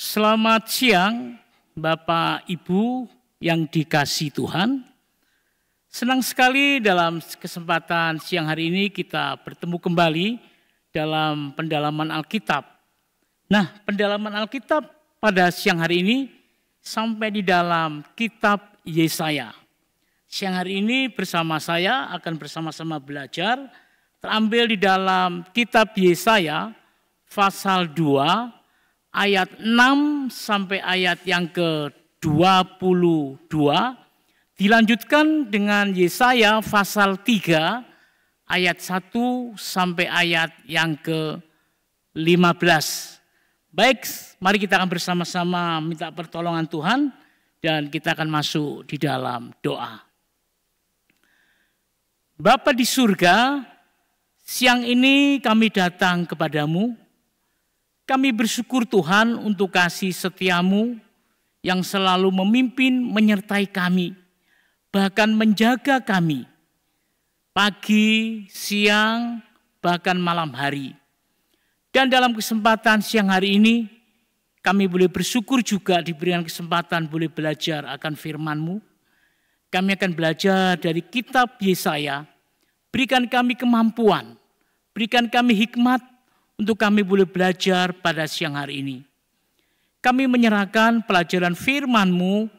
Selamat siang Bapak Ibu yang dikasihi Tuhan. Senang sekali dalam kesempatan siang hari ini kita bertemu kembali dalam pendalaman Alkitab. Nah, pendalaman Alkitab pada siang hari ini sampai di dalam kitab Yesaya. Siang hari ini bersama saya akan bersama-sama belajar terambil di dalam kitab Yesaya pasal 2 ayat 6 sampai ayat yang ke-22, dilanjutkan dengan Yesaya pasal 3 ayat 1 sampai ayat yang ke-15. Baik, mari kita akan bersama-sama minta pertolongan Tuhan dan kita akan masuk di dalam doa. Bapa di surga, siang ini kami datang kepadamu. Kami bersyukur Tuhan untuk kasih setiamu yang selalu memimpin menyertai kami, bahkan menjaga kami pagi, siang, bahkan malam hari. Dan dalam kesempatan siang hari ini, kami boleh bersyukur juga diberikan kesempatan boleh belajar akan firman-Mu. Kami akan belajar dari kitab Yesaya, berikan kami kemampuan, berikan kami hikmat, untuk kami boleh belajar pada siang hari ini. Kami menyerahkan pelajaran firman-Mu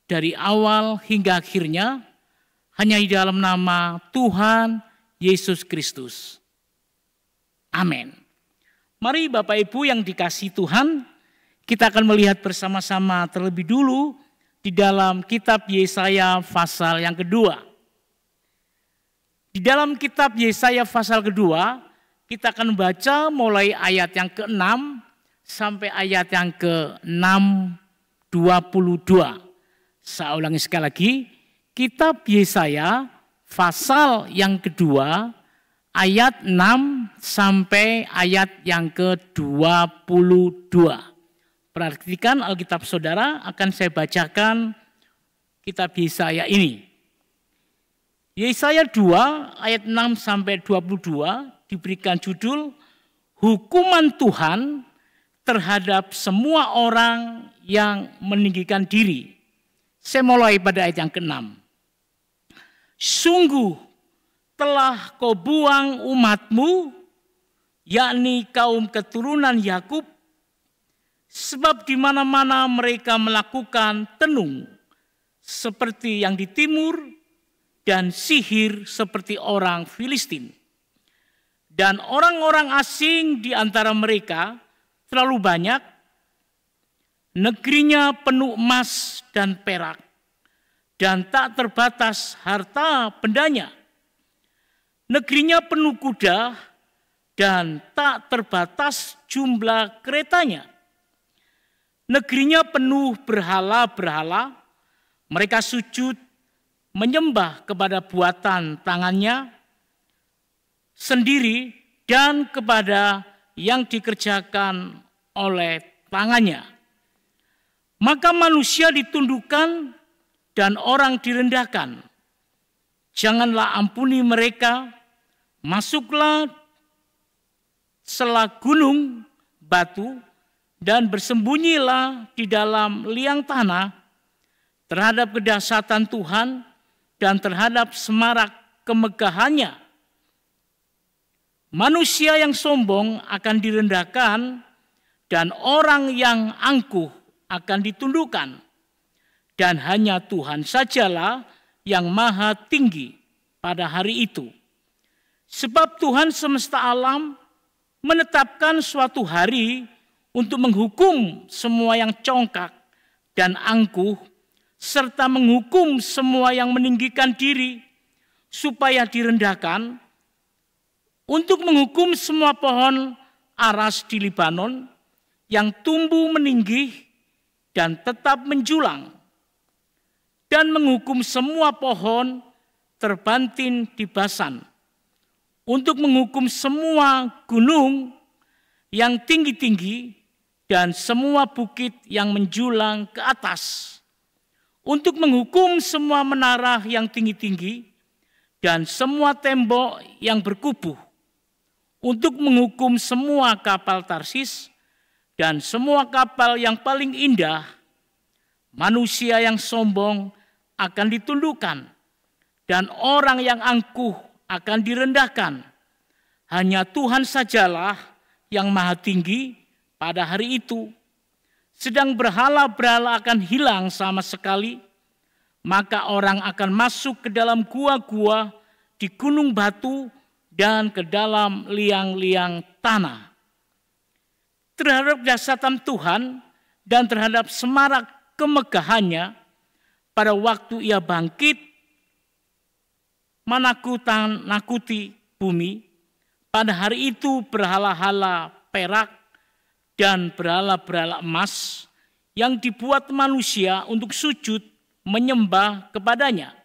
dari awal hingga akhirnya hanya di dalam nama Tuhan Yesus Kristus. Amin. Mari Bapak Ibu yang dikasihi Tuhan, kita akan melihat bersama-sama terlebih dulu di dalam kitab Yesaya pasal yang kedua. Di dalam kitab Yesaya pasal kedua, kita akan membaca mulai ayat yang ke-6 sampai ayat yang ke-6:22. Saya ulangi sekali lagi, kitab Yesaya pasal yang kedua ayat 6 sampai ayat yang ke-22. Perhatikan Alkitab saudara, akan saya bacakan kitab Yesaya ini. Yesaya 2 ayat 6 sampai 22 diberikan judul hukuman Tuhan terhadap semua orang yang meninggikan diri. Saya mulai pada ayat yang ke-6. Sungguh telah kau buang umatmu, yakni kaum keturunan Yakub, sebab di mana-mana mereka melakukan tenung seperti yang di timur dan sihir seperti orang Filistin. Dan orang-orang asing di antara mereka terlalu banyak, negerinya penuh emas dan perak, dan tak terbatas harta bendanya. Negerinya penuh kuda, dan tak terbatas jumlah keretanya. Negerinya penuh berhala-berhala, mereka sujud menyembah kepada buatan tangannya sendiri dan kepada yang dikerjakan oleh tangannya. Maka manusia ditundukkan dan orang direndahkan. Janganlah ampuni mereka, masuklah sela gunung batu dan bersembunyilah di dalam liang tanah terhadap kedahsyatan Tuhan dan terhadap semarak kemegahannya. Manusia yang sombong akan direndahkan dan orang yang angkuh akan ditundukkan. Dan hanya Tuhan sajalah yang maha tinggi pada hari itu. Sebab Tuhan semesta alam menetapkan suatu hari untuk menghukum semua yang congkak dan angkuh, serta menghukum semua yang meninggikan diri supaya direndahkan, untuk menghukum semua pohon aras di Libanon yang tumbuh meninggi dan tetap menjulang, dan menghukum semua pohon terbantin di Basan, untuk menghukum semua gunung yang tinggi-tinggi dan semua bukit yang menjulang ke atas, untuk menghukum semua menara yang tinggi-tinggi dan semua tembok yang berkubuh, untuk menghukum semua kapal Tarsis dan semua kapal yang paling indah, manusia yang sombong akan ditundukkan, dan orang yang angkuh akan direndahkan. Hanya Tuhan sajalah yang maha tinggi pada hari itu. Sedang berhala-berhala akan hilang sama sekali, maka orang akan masuk ke dalam gua-gua di gunung batu dan ke dalam liang-liang tanah. Terhadap dahsyatan Tuhan dan terhadap semarak kemegahannya, pada waktu ia bangkit menakuti bumi, pada hari itu berhala-hala perak dan berhala-berhala emas yang dibuat manusia untuk sujud menyembah kepadanya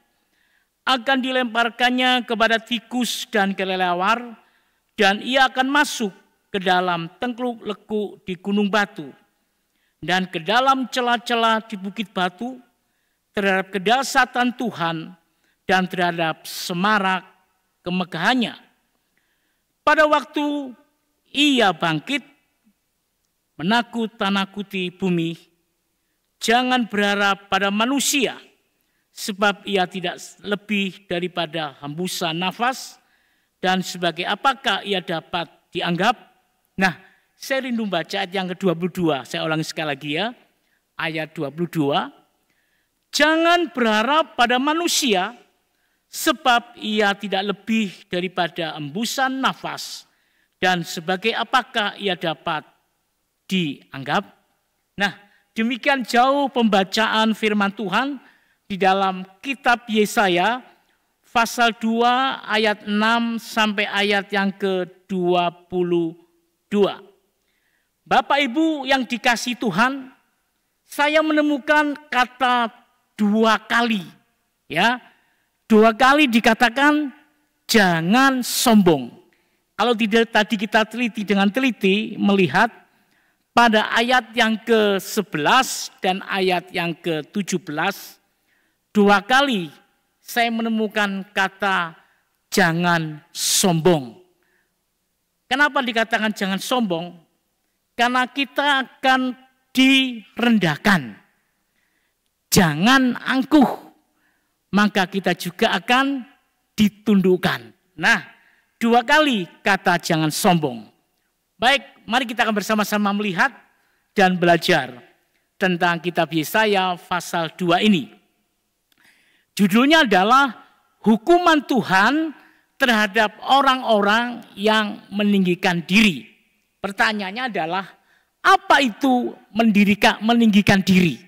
akan dilemparkannya kepada tikus dan kelelawar, dan ia akan masuk ke dalam tengkluk lekuk di gunung batu dan ke dalam celah-celah di bukit batu terhadap kedahsyatan Tuhan dan terhadap semarak kemegahannya. Pada waktu ia bangkit menakut-nakuti bumi, jangan berharap pada manusia, sebab ia tidak lebih daripada hembusan nafas, dan sebagai apakah ia dapat dianggap? Nah, saya rindu baca ayat yang ke-22, saya ulangi sekali lagi ya, ayat 22. Jangan berharap pada manusia, sebab ia tidak lebih daripada hembusan nafas, dan sebagai apakah ia dapat dianggap? Nah, demikian jauh pembacaan firman Tuhan di dalam kitab Yesaya pasal 2 ayat 6 sampai ayat yang ke-22. Bapak Ibu yang dikasihi Tuhan, saya menemukan kata 2 kali, ya. 2 kali dikatakan jangan sombong. Kalau tidak tadi kita teliti dengan teliti melihat pada ayat yang ke-11 dan ayat yang ke-17, 2 kali saya menemukan kata jangan sombong. Kenapa dikatakan jangan sombong? Karena kita akan direndahkan. Jangan angkuh, maka kita juga akan ditundukkan. Nah, 2 kali kata jangan sombong. Baik, mari kita akan bersama-sama melihat dan belajar tentang kitab Yesaya pasal 2 ini. Judulnya adalah hukuman Tuhan terhadap orang-orang yang meninggikan diri. Pertanyaannya adalah, apa itu meninggikan diri?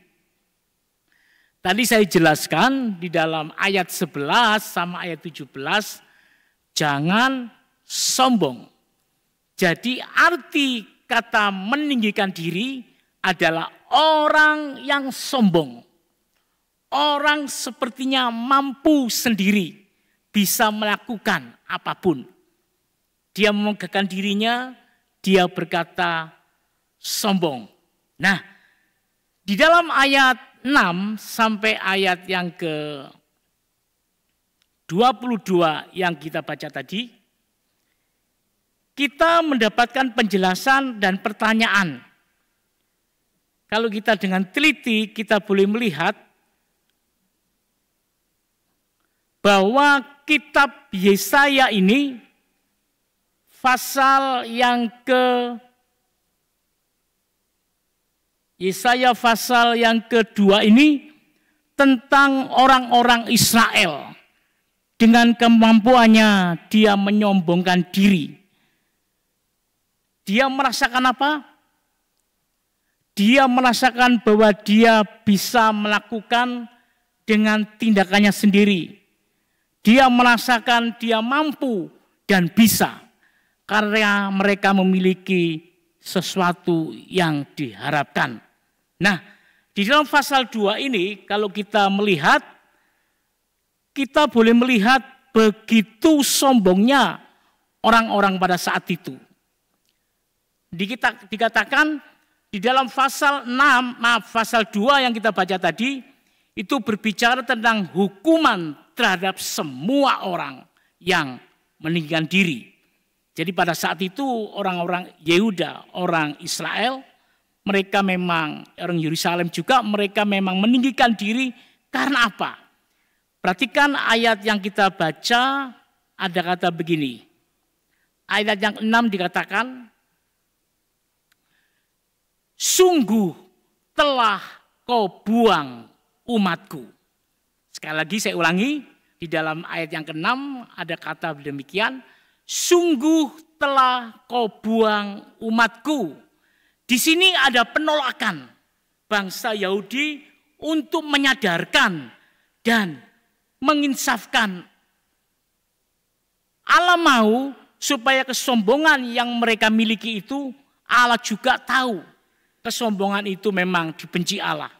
Tadi saya jelaskan di dalam ayat 11 sama ayat 17, jangan sombong. Jadi arti kata meninggikan diri adalah orang yang sombong. Orang sepertinya mampu sendiri bisa melakukan apapun. Dia memegahkan dirinya, dia berkata sombong. Nah, di dalam ayat 6 sampai ayat yang ke-22 yang kita baca tadi, kita mendapatkan penjelasan dan pertanyaan. Kalau kita dengan teliti, kita boleh melihat bahwa kitab Yesaya ini, Yesaya pasal yang kedua ini tentang orang-orang Israel. Dengan kemampuannya dia menyombongkan diri. Dia merasakan apa? Dia merasakan bahwa dia bisa melakukan dengan tindakannya sendiri. Dia merasakan dia mampu dan bisa karena mereka memiliki sesuatu yang diharapkan. Nah, di dalam pasal 2 ini kalau kita melihat, kita boleh melihat begitu sombongnya orang-orang pada saat itu. Dikatakan di dalam pasal 2 yang kita baca tadi, itu berbicara tentang hukuman terhadap semua orang yang meninggikan diri. Jadi pada saat itu orang-orang Yehuda, orang Israel, mereka memang orang Yerusalem juga, mereka memang meninggikan diri karena apa? Perhatikan ayat yang kita baca, ada kata begini. Ayat yang 6 dikatakan, sungguh telah kau buang umatku. Sekali lagi saya ulangi, di dalam ayat yang ke-6 ada kata demikian, sungguh telah kau buang umatku. Di sini ada penolakan bangsa Yahudi untuk menyadarkan dan menginsafkan. Allah mau supaya kesombongan yang mereka miliki itu, Allah juga tahu kesombongan itu memang dibenci Allah.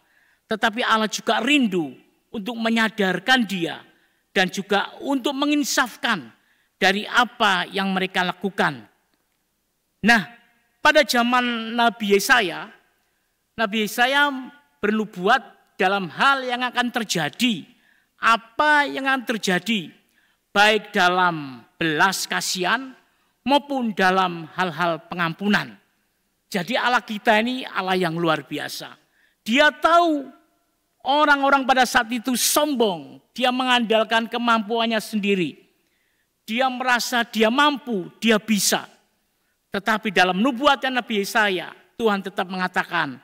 Tetapi Allah juga rindu untuk menyadarkan dia dan juga untuk menginsafkan dari apa yang mereka lakukan. Nah, pada zaman Nabi Yesaya bernubuat dalam hal yang akan terjadi. Apa yang akan terjadi baik dalam belas kasihan maupun dalam hal-hal pengampunan. Jadi Allah kita ini Allah yang luar biasa. Dia tahu orang-orang pada saat itu sombong. Dia mengandalkan kemampuannya sendiri. Dia merasa dia mampu, dia bisa. Tetapi dalam nubuatan Nabi Yesaya, Tuhan tetap mengatakan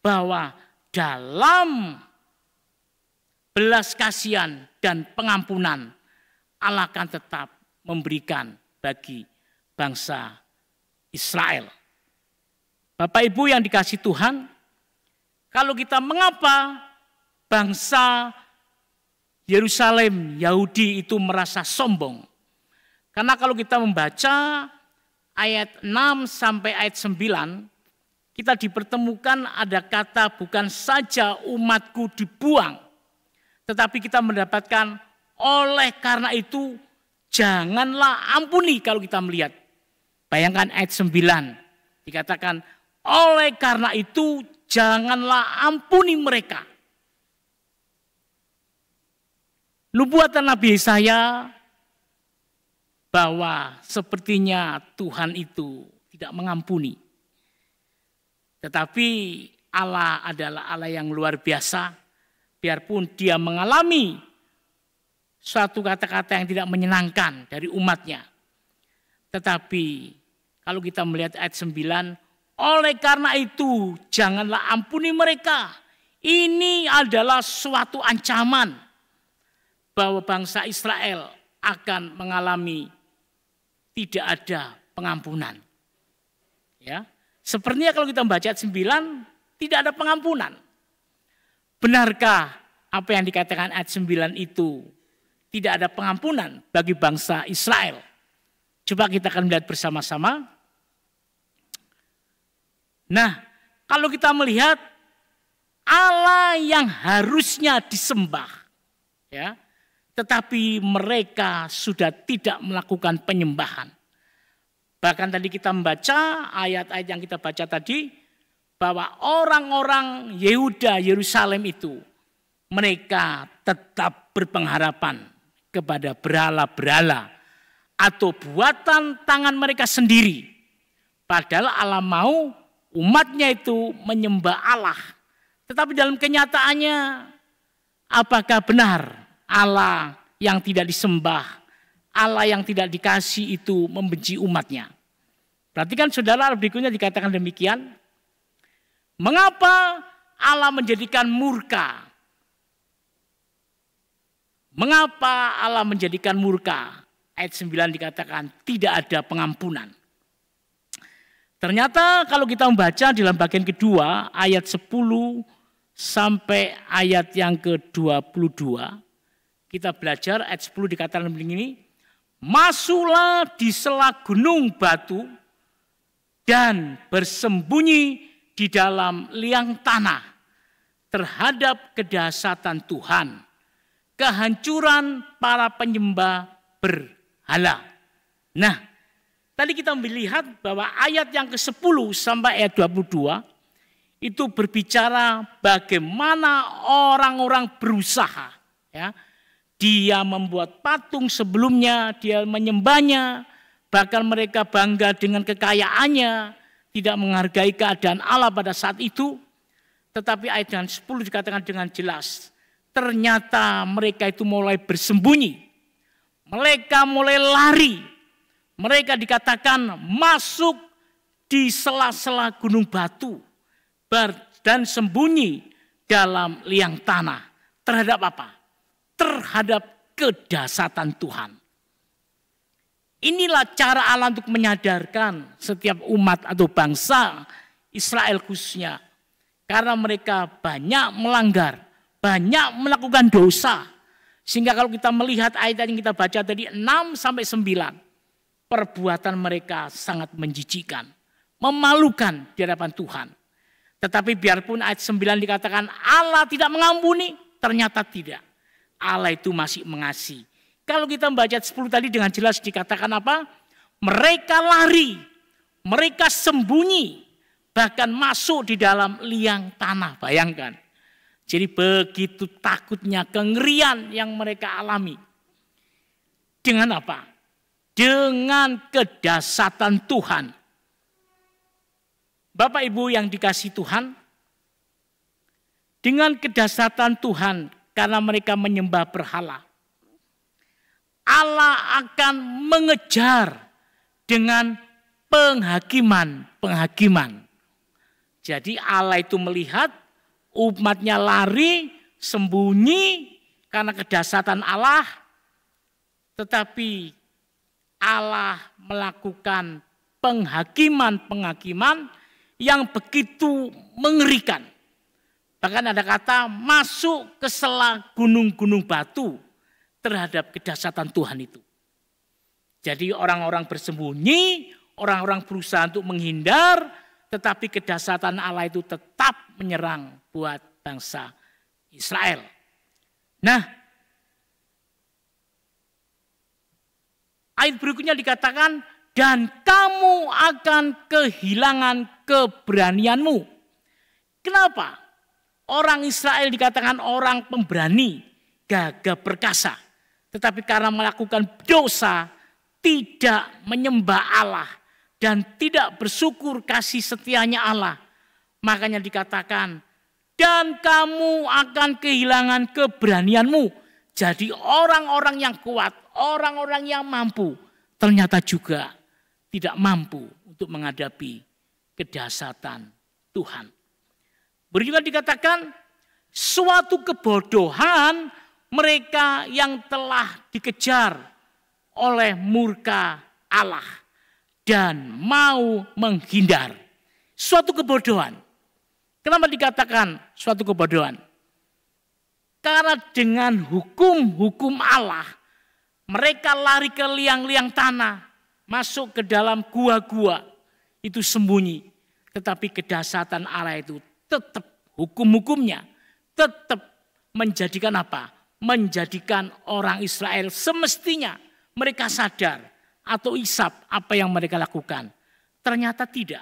bahwa dalam belas kasihan dan pengampunan, Allah akan tetap memberikan bagi bangsa Israel. Bapak Ibu yang dikasihi Tuhan, kalau kita mengapa bangsa Yerusalem, Yahudi itu merasa sombong? Karena kalau kita membaca ayat 6 sampai ayat 9, kita dipertemukan ada kata bukan saja umatku dibuang, tetapi kita mendapatkan oleh karena itu janganlah ampuni. Kalau kita melihat, bayangkan ayat 9 dikatakan oleh karena itu janganlah ampuni mereka. Nubuatan Nabi Yesaya bahwa sepertinya Tuhan itu tidak mengampuni. Tetapi Allah adalah Allah yang luar biasa. Biarpun dia mengalami suatu kata-kata yang tidak menyenangkan dari umatnya. Tetapi kalau kita melihat ayat 9, oleh karena itu janganlah ampuni mereka. Ini adalah suatu ancaman bahwa bangsa Israel akan mengalami tidak ada pengampunan. Ya, sepertinya kalau kita membaca ayat 9 tidak ada pengampunan. Benarkah apa yang dikatakan ayat 9 itu tidak ada pengampunan bagi bangsa Israel? Coba kita akan melihat bersama-sama. Nah, kalau kita melihat Allah yang harusnya disembah, ya, tetapi mereka sudah tidak melakukan penyembahan. Bahkan tadi kita membaca ayat-ayat yang kita baca tadi, bahwa orang-orang Yehuda, Yerusalem itu, mereka tetap berpengharapan kepada berhala-berhala atau buatan tangan mereka sendiri. Padahal Allah mau umatnya itu menyembah Allah. Tetapi dalam kenyataannya, apakah benar Allah yang tidak disembah, Allah yang tidak dikasih itu membenci umatnya? Perhatikan saudara, berikutnya dikatakan demikian. Mengapa Allah menjadikan murka? Mengapa Allah menjadikan murka? Ayat 9 dikatakan tidak ada pengampunan. Ternyata kalau kita membaca dalam bagian kedua ayat 10 sampai ayat yang ke-22, kita belajar ayat 10 dikatakan begini, masuklah di sela gunung batu dan bersembunyi di dalam liang tanah terhadap kedahsyatan Tuhan, kehancuran para penyembah berhala. Nah, tadi kita melihat bahwa ayat yang ke-10 sampai ayat 22 itu berbicara bagaimana orang-orang berusaha, ya. Dia membuat patung sebelumnya, dia menyembahnya, bahkan mereka bangga dengan kekayaannya. tidak menghargai keadaan Allah pada saat itu. Tetapi ayat yang 10 dikatakan dengan jelas, ternyata mereka itu mulai bersembunyi. Mereka mulai lari. Mereka dikatakan masuk di sela-sela gunung batu dan sembunyi dalam liang tanah. Terhadap apa? Terhadap kedahsyatan Tuhan. Inilah cara Allah untuk menyadarkan setiap umat atau bangsa Israel khususnya. Karena mereka banyak melanggar, banyak melakukan dosa. Sehingga kalau kita melihat ayat yang kita baca tadi 6-9, perbuatan mereka sangat menjijikkan, memalukan di hadapan Tuhan. Tetapi biarpun ayat 9 dikatakan Allah tidak mengampuni, ternyata tidak. Allah itu masih mengasihi. Kalau kita membaca 10 tadi dengan jelas dikatakan apa? Mereka lari, mereka sembunyi, bahkan masuk di dalam liang tanah. Bayangkan. Jadi begitu takutnya kengerian yang mereka alami. Dengan apa? Dengan kedahsyatan Tuhan. Bapak Ibu yang dikasihi Tuhan, dengan kedahsyatan Tuhan karena mereka menyembah berhala, Allah akan mengejar dengan penghakiman. Jadi Allah itu melihat umatnya lari, sembunyi karena kedahsyatan Allah. Tetapi Allah melakukan penghakiman yang begitu mengerikan. Bahkan ada kata masuk ke sela gunung-gunung batu terhadap kedahsyatan Tuhan itu. Jadi orang-orang bersembunyi, orang-orang berusaha untuk menghindar, tetapi kedahsyatan Allah itu tetap menyerang buat bangsa Israel. Nah, ayat berikutnya dikatakan, dan kamu akan kehilangan keberanianmu. Kenapa? Orang Israel dikatakan orang pemberani, gagah perkasa. Tetapi karena melakukan dosa, tidak menyembah Allah, dan tidak bersyukur kasih setianya Allah. Makanya dikatakan, dan kamu akan kehilangan keberanianmu. Jadi orang-orang yang kuat, orang-orang yang mampu, ternyata juga tidak mampu untuk menghadapi kedahsyatan Tuhan. Berikutnya dikatakan, suatu kebodohan mereka yang telah dikejar oleh murka Allah dan mau menghindar. Suatu kebodohan. Kenapa dikatakan suatu kebodohan? Karena dengan hukum-hukum Allah, mereka lari ke liang-liang tanah, masuk ke dalam gua-gua, itu sembunyi. Tetapi kedahsyatan Allah itu tetap hukum-hukumnya, tetap menjadikan apa? Menjadikan orang Israel semestinya mereka sadar atau isap apa yang mereka lakukan. Ternyata tidak.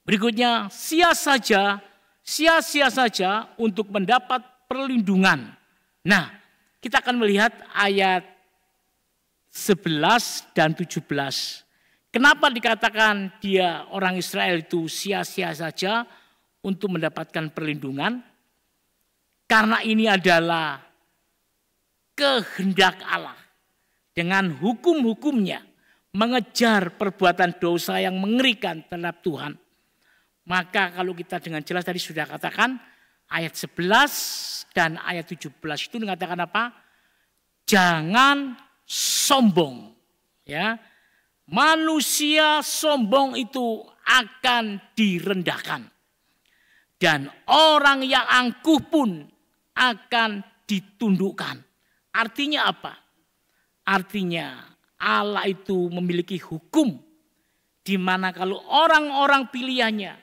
Berikutnya, sia-sia saja untuk mendapat perlindungan. Nah, kita akan melihat ayat 11 dan 17. Kenapa dikatakan dia orang Israel itu sia-sia saja untuk mendapatkan perlindungan? Karena ini adalah kehendak Allah. Dengan hukum-hukumnya mengejar perbuatan dosa yang mengerikan terhadap Tuhan. Maka kalau kita dengan jelas tadi sudah katakan ayat 11 dan ayat 17 itu mengatakan apa? Jangan sombong. Ya. Manusia sombong itu akan direndahkan. Dan orang yang angkuh pun akan ditundukkan. Artinya apa? Artinya Allah itu memiliki hukum di mana kalau orang-orang pilihannya,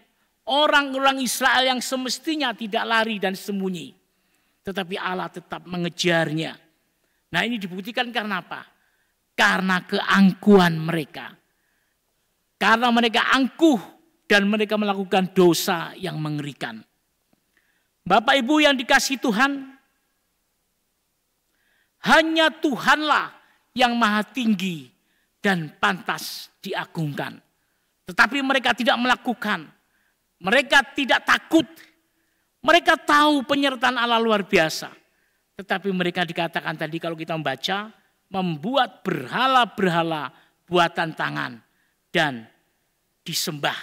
orang-orang Israel yang semestinya tidak lari dan sembunyi, tetapi Allah tetap mengejarnya. Nah, ini dibuktikan karena apa? Karena keangkuhan mereka. Karena mereka angkuh dan mereka melakukan dosa yang mengerikan. Bapak Ibu yang dikasihi Tuhan, hanya Tuhanlah yang maha tinggi dan pantas diagungkan. Tetapi mereka tidak melakukan. Mereka tidak takut. Mereka tahu penyertaan Allah luar biasa. Tetapi mereka dikatakan tadi kalau kita membaca, membuat berhala-berhala buatan tangan dan disembah.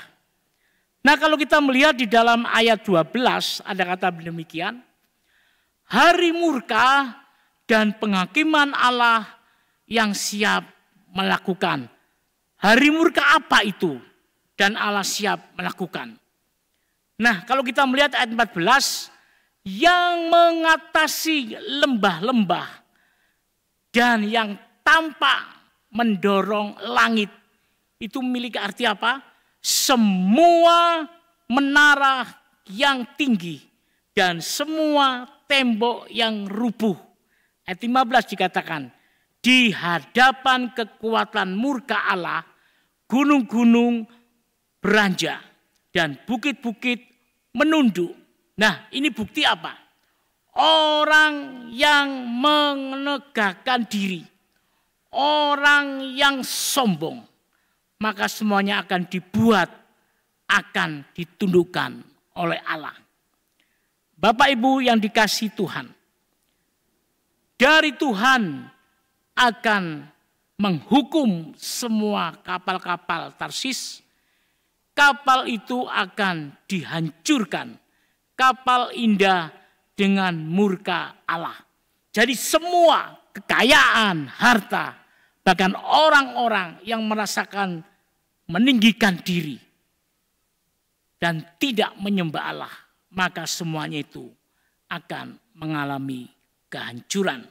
Nah, kalau kita melihat di dalam ayat 12 ada kata demikian, hari murka dan penghakiman Allah yang siap melakukan. Hari murka apa itu? Dan Allah siap melakukan. Nah, kalau kita melihat ayat 14, yang mengatasi lembah-lembah dan yang tampak mendorong langit. Itu memiliki arti apa? Semua menara yang tinggi dan semua tembok yang rubuh. Ayat 15 dikatakan, di hadapan kekuatan murka Allah, gunung-gunung beranjak dan bukit-bukit menunduk. Nah, ini bukti apa? Orang yang menegakkan diri, orang yang sombong, maka semuanya akan dibuat, akan ditundukkan oleh Allah. Bapak Ibu yang dikasihi Tuhan, dari Tuhan akan menghukum semua kapal-kapal Tarsis. Kapal itu akan dihancurkan. Kapal indah dengan murka Allah. Jadi semua kekayaan, harta, bahkan orang-orang yang merasakan meninggikan diri dan tidak menyembah Allah, maka semuanya itu akan mengalami kehancuran.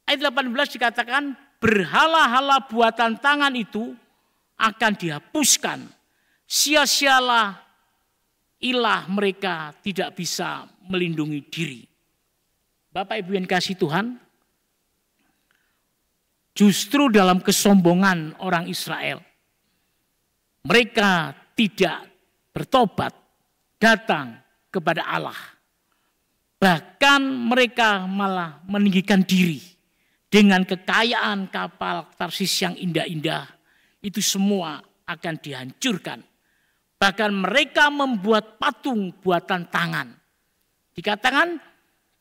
Ayat 18 dikatakan berhala-hala buatan tangan itu akan dihapuskan. Sia-sialah ilah mereka tidak bisa melindungi diri. Bapak Ibu yang kasih Tuhan, justru dalam kesombongan orang Israel, mereka tidak bertobat datang kepada Allah. Bahkan mereka malah meninggikan diri dengan kekayaan kapal Tarsis yang indah-indah. Itu semua akan dihancurkan. Bahkan mereka membuat patung buatan tangan. Dikatakan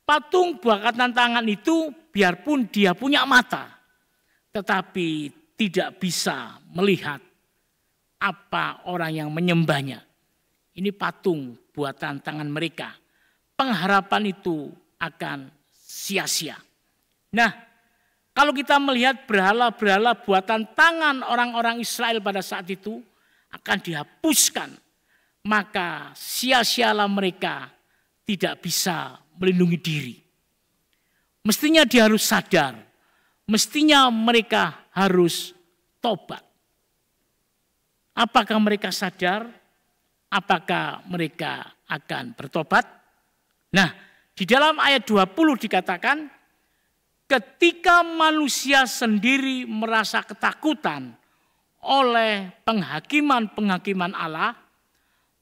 patung buatan tangan itu biarpun dia punya mata, tetapi tidak bisa melihat apa orang yang menyembahnya. Ini patung buatan tangan mereka. Pengharapan itu akan sia-sia. Nah, kalau kita melihat berhala-berhala buatan tangan orang-orang Israel pada saat itu akan dihapuskan, maka sia-sialah mereka tidak bisa melindungi diri. Mestinya dia harus sadar, mestinya mereka harus tobat. Apakah mereka sadar? Apakah mereka akan bertobat? Nah, di dalam ayat 20 dikatakan, ketika manusia sendiri merasa ketakutan oleh penghakiman-penghakiman Allah,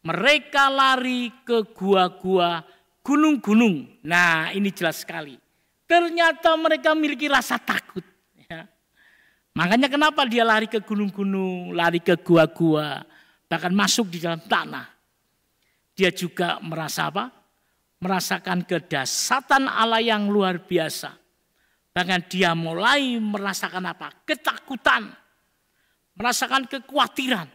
mereka lari ke gua-gua gunung-gunung. Nah, ini jelas sekali. Ternyata mereka memiliki rasa takut. Ya. Makanya kenapa dia lari ke gunung-gunung, lari ke gua-gua, bahkan masuk di dalam tanah. Dia juga merasa apa? Merasakan kedahsyatan Allah yang luar biasa. Bahkan dia mulai merasakan apa? Ketakutan. Merasakan kekhawatiran.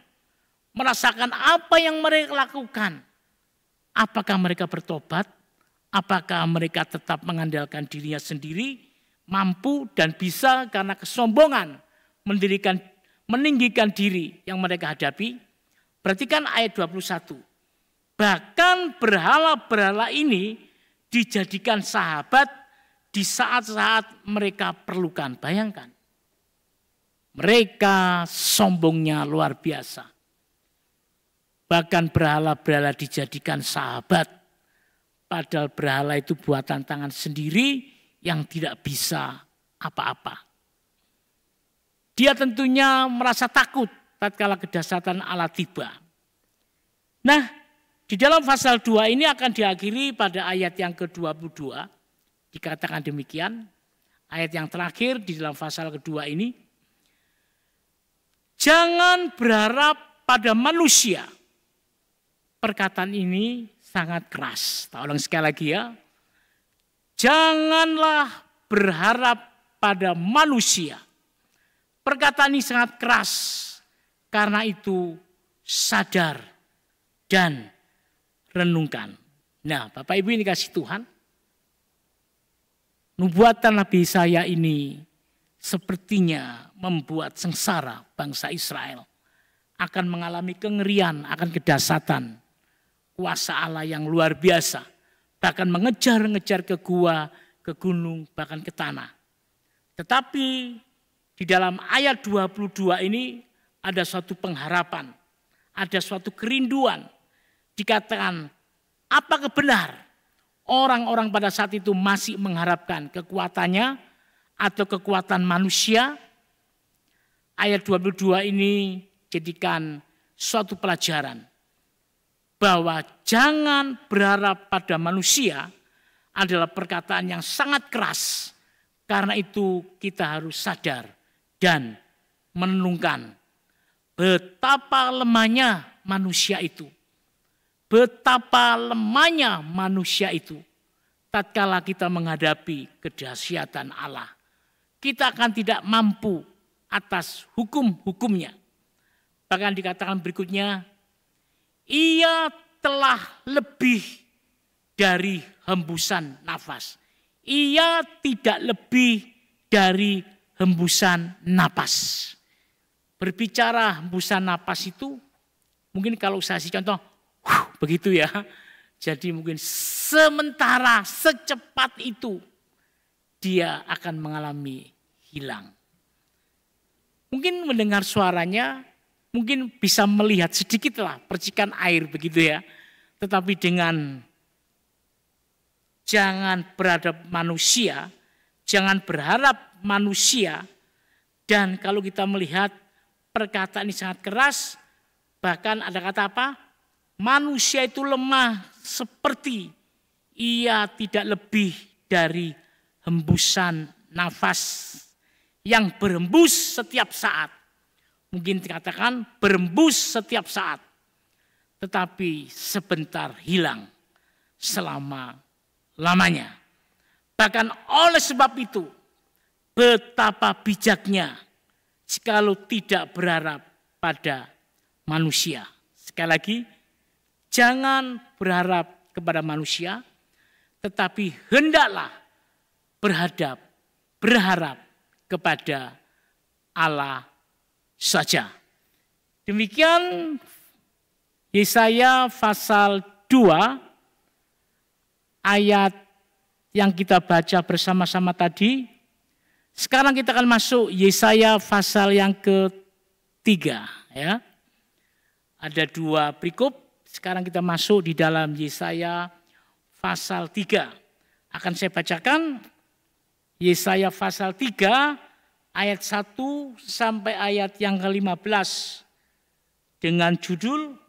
Merasakan apa yang mereka lakukan. Apakah mereka bertobat? Apakah mereka tetap mengandalkan dirinya sendiri? Mampu dan bisa karena kesombongan. Meninggikan diri yang mereka hadapi. Perhatikan ayat 21. Bahkan berhala-berhala ini dijadikan sahabat di saat-saat mereka perlukan. Bayangkan. Mereka sombongnya luar biasa. Bahkan berhala-berhala dijadikan sahabat. Padahal berhala itu buatan tangan sendiri yang tidak bisa apa-apa. Dia tentunya merasa takut tatkala kedahsyatan Allah tiba. Nah, di dalam pasal 2 ini akan diakhiri pada ayat yang ke-22. Dikatakan demikian, ayat yang terakhir di dalam pasal kedua ini. Jangan berharap pada manusia. Perkataan ini sangat keras. Tak ulang sekali lagi ya. Janganlah berharap pada manusia. Perkataan ini sangat keras. Karena itu sadar dan renungkan. Nah, Bapak Ibu ini kasih Tuhan. Nubuatan Nabi Yesaya ini sepertinya membuat sengsara bangsa Israel. Akan mengalami kengerian, akan kedahsyatan. Kuasa Allah yang luar biasa. Bahkan mengejar-ngejar ke gua, ke gunung, bahkan ke tanah. Tetapi di dalam ayat 22 ini ada suatu pengharapan. Ada suatu kerinduan. Dikatakan, apakah benar orang-orang pada saat itu masih mengharapkan kekuatannya atau kekuatan manusia? Ayat 22 ini jadikan suatu pelajaran bahwa jangan berharap pada manusia adalah perkataan yang sangat keras. Karena itu kita harus sadar dan menenungkan betapa lemahnya manusia itu. Betapa lemahnya manusia itu tatkala kita menghadapi kedahsyatan Allah. Kita akan tidak mampu atas hukum-hukumnya. Bahkan dikatakan berikutnya, ia telah lebih dari hembusan nafas. Ia tidak lebih dari hembusan napas. Berbicara hembusan napas itu, mungkin kalau saya kasih contoh, begitu ya. Jadi mungkin sementara secepat itu dia akan mengalami hilang. Mungkin mendengar suaranya, mungkin bisa melihat sedikitlah percikan air begitu ya. Tetapi dengan jangan berharap manusia, jangan berharap manusia. Dan kalau kita melihat perkataan ini sangat keras, bahkan ada kata apa? Manusia itu lemah seperti ia tidak lebih dari hembusan nafas yang berhembus setiap saat. Mungkin dikatakan berhembus setiap saat, tetapi sebentar hilang selama-lamanya. Bahkan oleh sebab itu, betapa bijaknya jikalau tidak berharap pada manusia. Sekali lagi, jangan berharap kepada manusia, tetapi hendaklah berharap kepada Allah saja. Demikian Yesaya pasal 2 ayat yang kita baca bersama-sama tadi. Sekarang kita akan masuk Yesaya pasal yang ketiga. Ya. Ada 2 perikop. Sekarang kita masuk di dalam Yesaya pasal 3. Akan saya bacakan Yesaya pasal 3 ayat 1 sampai ayat yang ke-15 dengan judul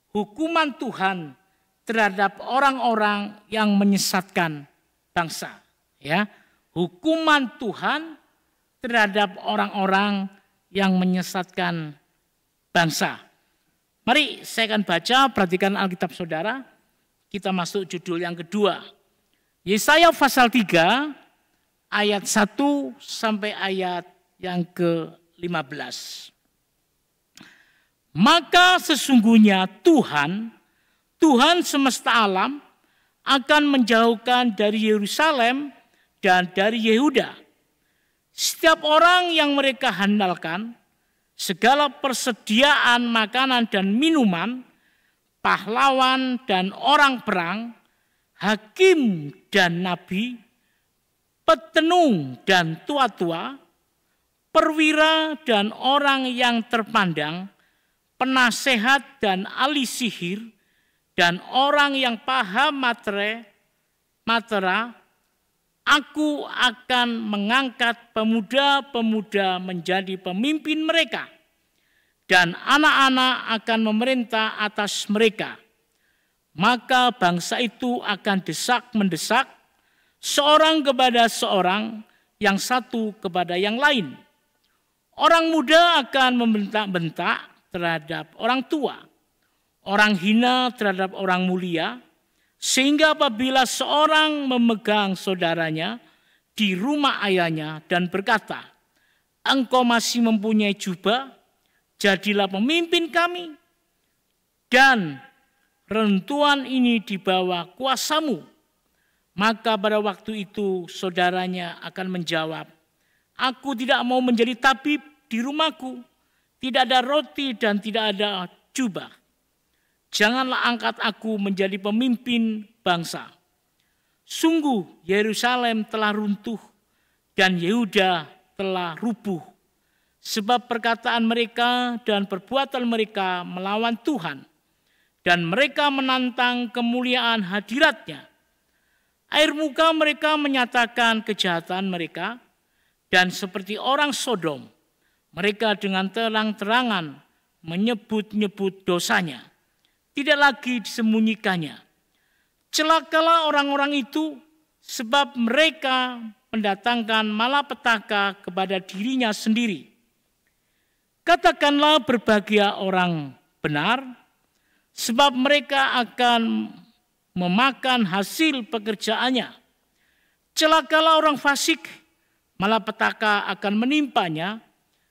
Hukuman Tuhan terhadap orang-orang yang menyesatkan bangsa. Ya, hukuman Tuhan terhadap orang-orang yang menyesatkan bangsa. Mari saya akan baca, perhatikan Alkitab saudara. Kita masuk judul yang kedua. Yesaya pasal 3 ayat 1 sampai ayat yang ke-15. Maka sesungguhnya Tuhan semesta alam akan menjauhkan dari Yerusalem dan dari Yehuda setiap orang yang mereka handalkan, segala persediaan makanan dan minuman, pahlawan dan orang perang, hakim dan nabi, petenung dan tua-tua, perwira dan orang yang terpandang, penasehat dan ahli sihir, dan orang yang paham matera, aku akan mengangkat pemuda-pemuda menjadi pemimpin mereka, dan anak-anak akan memerintah atas mereka. Maka bangsa itu akan desak-mendesak, seorang kepada seorang, yang satu kepada yang lain. Orang muda akan membentak-bentak terhadap orang tua, orang hina terhadap orang mulia, sehingga apabila seorang memegang saudaranya di rumah ayahnya dan berkata, "Engkau masih mempunyai jubah, jadilah pemimpin kami, dan rentuan ini di bawah kuasamu," maka pada waktu itu saudaranya akan menjawab, "Aku tidak mau menjadi tabib di rumahku, tidak ada roti dan tidak ada jubah. Janganlah angkat aku menjadi pemimpin bangsa." Sungguh Yerusalem telah runtuh dan Yehuda telah rubuh, sebab perkataan mereka dan perbuatan mereka melawan Tuhan, dan mereka menantang kemuliaan hadirat-Nya. Air muka mereka menyatakan kejahatan mereka, dan seperti orang Sodom, mereka dengan terang-terangan menyebut-nyebut dosanya, tidak lagi disembunyikannya. Celakalah orang-orang itu, sebab mereka mendatangkan malapetaka kepada dirinya sendiri. Katakanlah berbahagia orang benar, sebab mereka akan memakan hasil pekerjaannya. Celakalah orang fasik, malapetaka akan menimpanya,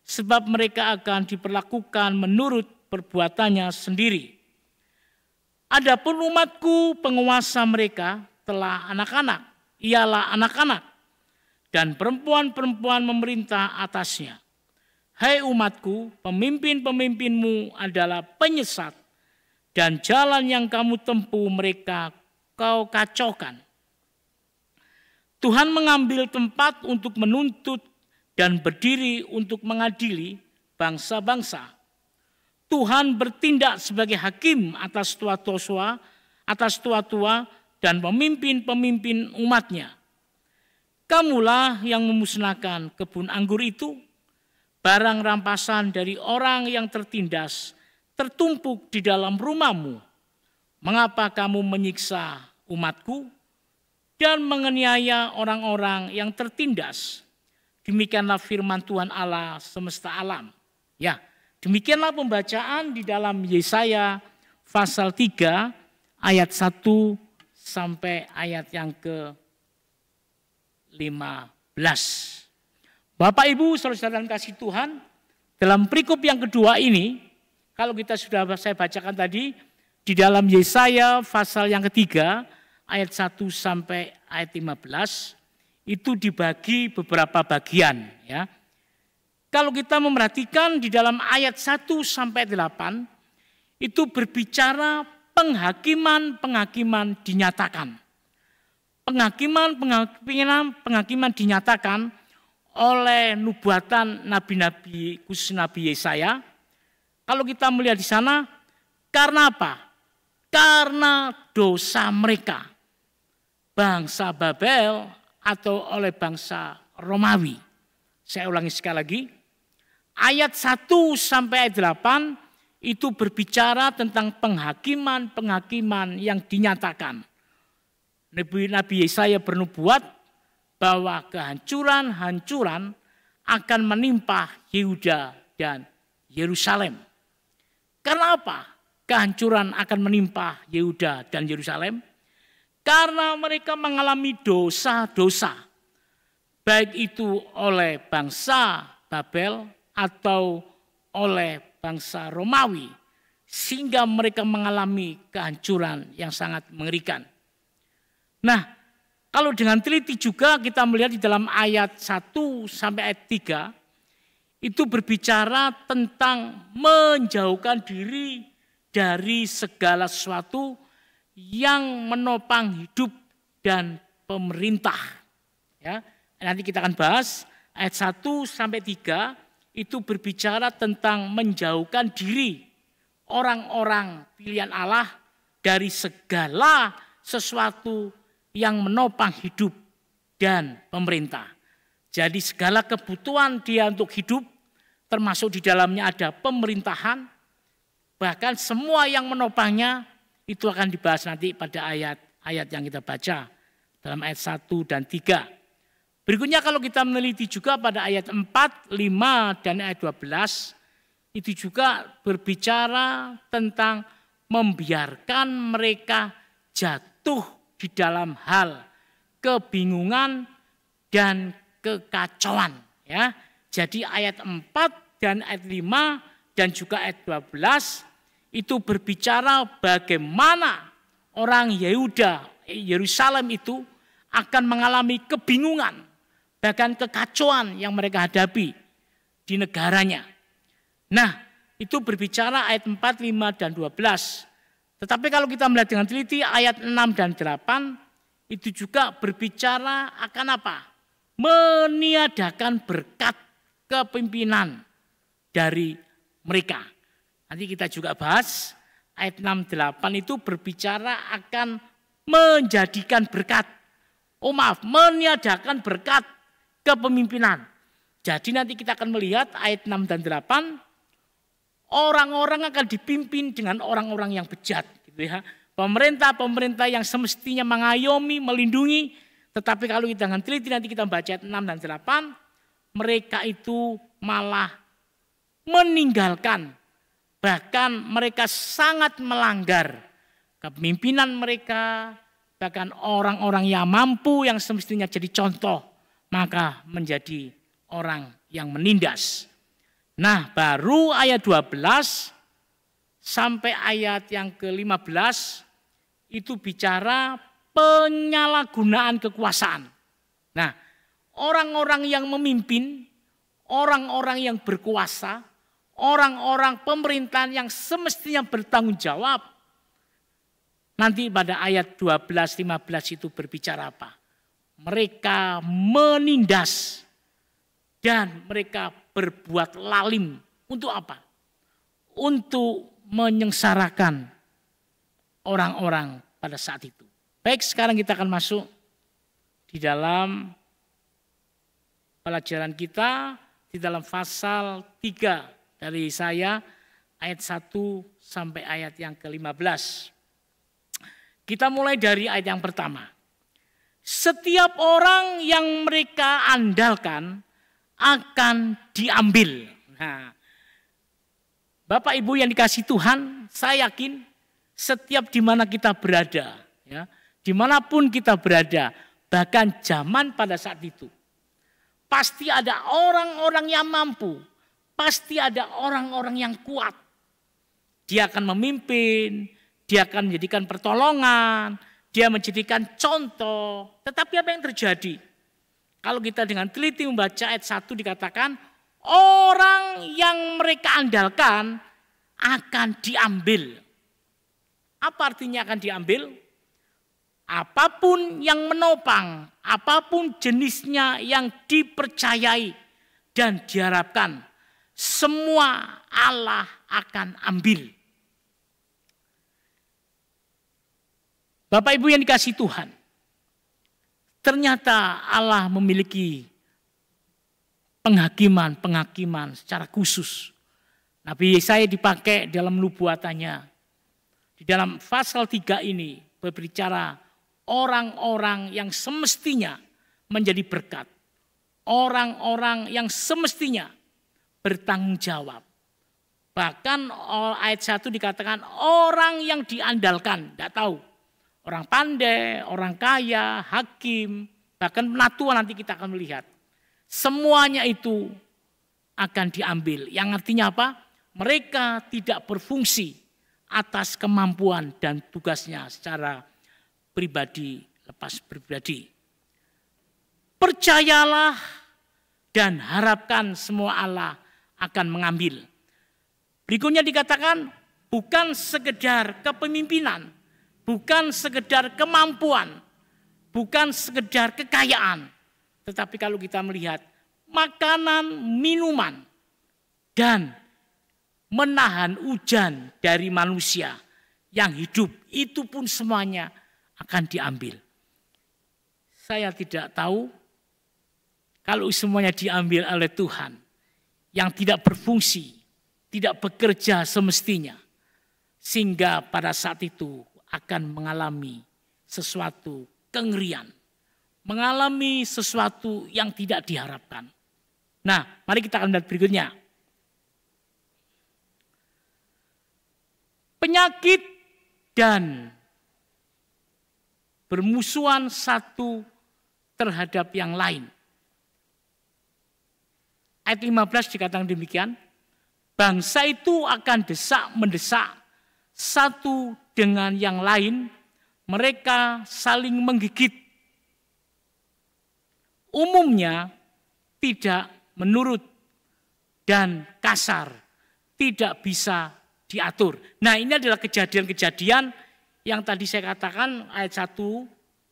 sebab mereka akan diperlakukan menurut perbuatannya sendiri. Adapun umatku, penguasa mereka telah anak-anak, ialah anak-anak, dan perempuan-perempuan memerintah atasnya. Hai umatku, pemimpin-pemimpinmu adalah penyesat, dan jalan yang kamu tempuh mereka kau kacaukan. Tuhan mengambil tempat untuk menuntut dan berdiri untuk mengadili bangsa-bangsa. Tuhan bertindak sebagai hakim atas tua-tua dan pemimpin-pemimpin umatnya. Kamulah yang memusnahkan kebun anggur itu, barang rampasan dari orang yang tertindas tertumpuk di dalam rumahmu. Mengapa kamu menyiksa umatku dan menganiaya orang-orang yang tertindas? Demikianlah firman Tuhan Allah semesta alam. Ya, demikianlah pembacaan di dalam Yesaya pasal 3 ayat 1 sampai ayat yang ke-15. Bapak Ibu saudara-saudara kasih Tuhan, dalam perikop yang kedua ini, kalau kita sudah saya bacakan tadi di dalam Yesaya pasal yang ketiga ayat 1 sampai ayat 15 itu dibagi beberapa bagian ya. Kalau kita memperhatikan di dalam ayat 1 sampai 8 itu berbicara penghakiman dinyatakan. Penghakiman dinyatakan oleh nubuatan nabi-nabi khusus Nabi Yesaya. Kalau kita melihat di sana, karena apa? Karena dosa mereka, bangsa Babel atau oleh bangsa Romawi. Saya ulangi sekali lagi, ayat 1 sampai ayat 8 itu berbicara tentang penghakiman yang dinyatakan. Nabi Yesaya bernubuat bahwa kehancuran akan menimpa Yehuda dan Yerusalem. Karena apa? Kehancuran akan menimpa Yehuda dan Yerusalem. Karena mereka mengalami dosa-dosa. Baik itu oleh bangsa Babel atau oleh bangsa Romawi. Sehingga mereka mengalami kehancuran yang sangat mengerikan. Nah, kalau dengan teliti juga kita melihat di dalam ayat 1 sampai ayat 3. Itu berbicara tentang menjauhkan diri dari segala sesuatu yang menopang hidup dan pemerintah. Ya, nanti kita akan bahas ayat 1 sampai 3 itu berbicara tentang menjauhkan diri orang-orang pilihan Allah dari segala sesuatu yang menopang hidup dan pemerintah. Jadi segala kebutuhan dia untuk hidup, termasuk di dalamnya ada pemerintahan, bahkan semua yang menopangnya itu akan dibahas nanti pada ayat-ayat yang kita baca dalam ayat 1 dan 3. Berikutnya kalau kita meneliti juga pada ayat 4, 5, dan ayat 12, itu juga berbicara tentang membiarkan mereka jatuh di dalam hal kebingungan dan kekacauan. Ya. Jadi ayat 4 dan ayat 5 dan juga ayat 12 itu berbicara bagaimana orang Yerusalem itu akan mengalami kebingungan, bahkan kekacauan yang mereka hadapi di negaranya. Nah, itu berbicara ayat 4, 5, dan 12. Tetapi kalau kita melihat dengan teliti ayat 6 dan 8, itu juga berbicara akan apa? Meniadakan berkat kepimpinan dari mereka. Nanti kita juga bahas ayat 6, 8 itu berbicara akan menjadikan berkat. Meniadakan berkat kepemimpinan. Jadi nanti kita akan melihat ayat 6 dan 8, orang-orang akan dipimpin dengan orang-orang yang bejat, gitu ya. Pemerintah yang semestinya mengayomi, melindungi, tetapi kalau kita dengan teliti nanti kita baca ayat 6 dan 8, mereka itu malah meninggalkan, bahkan mereka sangat melanggar kepemimpinan mereka, bahkan orang-orang yang mampu yang semestinya jadi contoh, maka menjadi orang yang menindas. Nah, baru ayat 12 sampai ayat yang ke-15 itu bicara penyalahgunaan kekuasaan. Nah, orang-orang yang memimpin, orang-orang yang berkuasa, orang-orang pemerintahan yang semestinya bertanggung jawab, nanti pada ayat 12-15 itu berbicara apa? Mereka menindas dan mereka berbuat lalim. Untuk apa? Untuk menyengsarakan orang-orang pada saat itu. Baik, sekarang kita akan masuk di dalam pelajaran kita, di dalam pasal 3 dari Yesaya ayat 1 sampai ayat yang ke-15. Kita mulai dari ayat yang pertama. Setiap orang yang mereka andalkan akan diambil. Nah, Bapak Ibu yang dikasihi Tuhan, saya yakin setiap di mana kita berada, ya, dimanapun kita berada, bahkan zaman pada saat itu, pasti ada orang-orang yang mampu, pasti ada orang-orang yang kuat. Dia akan memimpin, dia akan menjadikan pertolongan, dia menjadikan contoh. Tetapi apa yang terjadi? Kalau kita dengan teliti membaca ayat 1 dikatakan, orang yang mereka andalkan akan diambil. Apa artinya akan diambil? Apapun yang menopang, apapun jenisnya yang dipercayai dan diharapkan, semua Allah akan ambil. Bapak Ibu yang dikasihi Tuhan, ternyata Allah memiliki penghakiman secara khusus. Nabi Yesaya dipakai dalam nubuatannya. Di dalam pasal 3 ini berbicara orang-orang yang semestinya menjadi berkat. Orang-orang yang semestinya bertanggung jawab. Bahkan ayat 1 dikatakan orang yang diandalkan, tidak tahu. Orang pandai, orang kaya, hakim, bahkan penatua nanti kita akan melihat. Semuanya itu akan diambil. Yang artinya apa? Mereka tidak berfungsi atas kemampuan dan tugasnya secara pribadi, lepas pribadi. Percayalah dan harapkan semua Allah akan mengambil. Berikutnya dikatakan bukan sekedar kepemimpinan, bukan sekedar kemampuan, bukan sekedar kekayaan. Tetapi kalau kita melihat makanan, minuman, dan menahan hujan dari manusia yang hidup, itu pun semuanya akan diambil. Saya tidak tahu kalau semuanya diambil oleh Tuhan yang tidak berfungsi, tidak bekerja semestinya, sehingga pada saat itu akan mengalami sesuatu kengerian, mengalami sesuatu yang tidak diharapkan. Nah, mari kita akan lihat berikutnya. Penyakit dan bermusuhan satu terhadap yang lain. Ayat 15 dikatakan demikian, bangsa itu akan mendesak satu dengan yang lain, mereka saling menggigit. Umumnya tidak menurut dan kasar, tidak bisa diatur. Nah, ini adalah kejadian-kejadian yang tadi saya katakan ayat 1,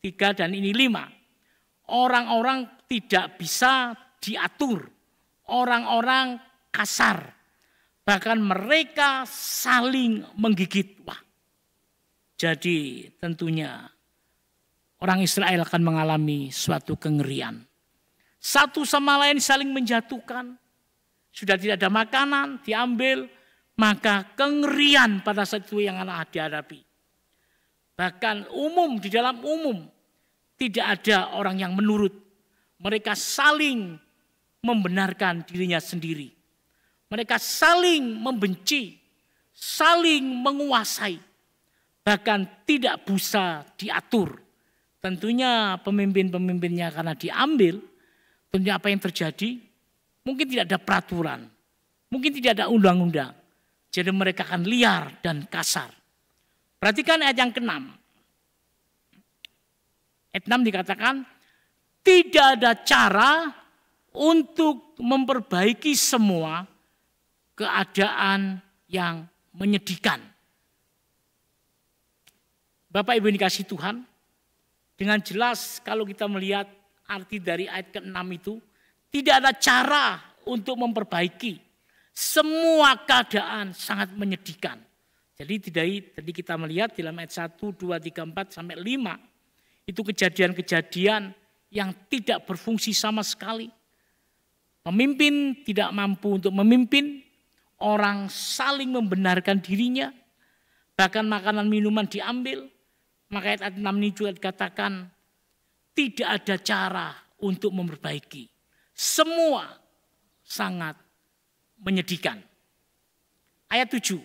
3 dan ini 5. Orang-orang tidak bisa diatur. Orang-orang kasar. Bahkan mereka saling menggigit. Wah. Jadi tentunya orang Israel akan mengalami suatu kengerian. Satu sama lain saling menjatuhkan. Sudah tidak ada makanan, diambil. Maka kengerian pada saat itu yang akan dihadapi. Bahkan di dalam umum tidak ada orang yang menurut. Mereka saling membenarkan dirinya sendiri. Mereka saling membenci, saling menguasai. Bahkan tidak bisa diatur. Tentunya pemimpin-pemimpinnya karena diambil, tentunya apa yang terjadi? Mungkin tidak ada peraturan, mungkin tidak ada undang-undang. Jadi mereka akan liar dan kasar. Perhatikan ayat yang ke-6. Ayat 6 dikatakan, tidak ada cara untuk memperbaiki semua keadaan yang menyedihkan. Bapak Ibu yang dikasihi Tuhan, dengan jelas kalau kita melihat arti dari ayat ke-6 itu, tidak ada cara untuk memperbaiki. Semua keadaan sangat menyedihkan. Jadi tadi kita melihat dalam ayat 1, 2, 3, 4 sampai 5, itu kejadian-kejadian yang tidak berfungsi sama sekali. Pemimpin tidak mampu untuk memimpin, orang saling membenarkan dirinya, bahkan makanan minuman diambil. Maka ayat 6 ini juga dikatakan tidak ada cara untuk memperbaiki. Semua sangat menyedihkan. Ayat 7.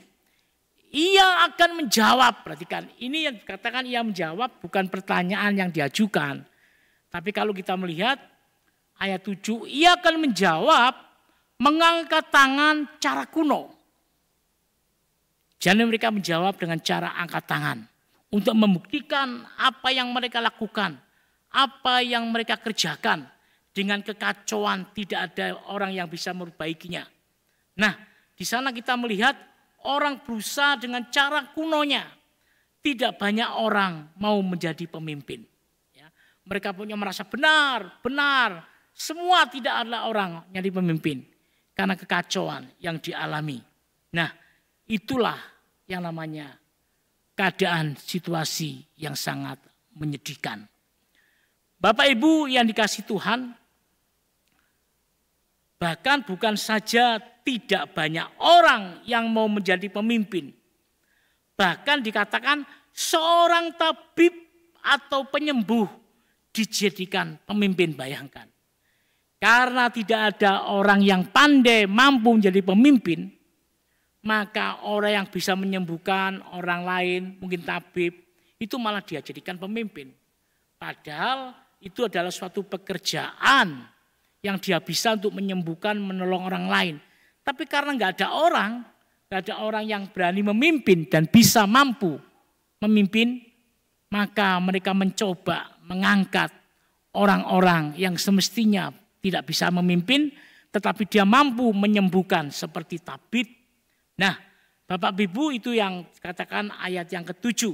Ia akan menjawab, perhatikan ini yang dikatakan ia menjawab bukan pertanyaan yang diajukan. Tapi kalau kita melihat ayat 7, ia akan menjawab mengangkat tangan cara kuno. Jadi mereka menjawab dengan cara angkat tangan. Untuk membuktikan apa yang mereka lakukan. Apa yang mereka kerjakan. Dengan kekacauan tidak ada orang yang bisa memperbaikinya. Nah, di sana kita melihat orang berusaha dengan cara kunonya. Tidak banyak orang mau menjadi pemimpin. Mereka punya merasa benar. Semua tidak ada orang menjadi pemimpin. Karena kekacauan yang dialami. Nah, itulah yang namanya keadaan situasi yang sangat menyedihkan. Bapak Ibu yang dikasihi Tuhan, bahkan bukan saja tidak banyak orang yang mau menjadi pemimpin. Bahkan dikatakan seorang tabib atau penyembuh dijadikan pemimpin, bayangkan. Karena tidak ada orang yang pandai mampu menjadi pemimpin, maka orang yang bisa menyembuhkan orang lain, mungkin tabib, itu malah dia jadikan pemimpin. Padahal itu adalah suatu pekerjaan yang dia bisa untuk menyembuhkan, menolong orang lain. Tapi karena nggak ada orang yang berani memimpin dan bisa mampu memimpin, maka mereka mencoba mengangkat orang-orang yang semestinya tidak bisa memimpin, tetapi dia mampu menyembuhkan seperti tabib. Nah, Bapak Ibu itu yang katakan ayat yang ke-7.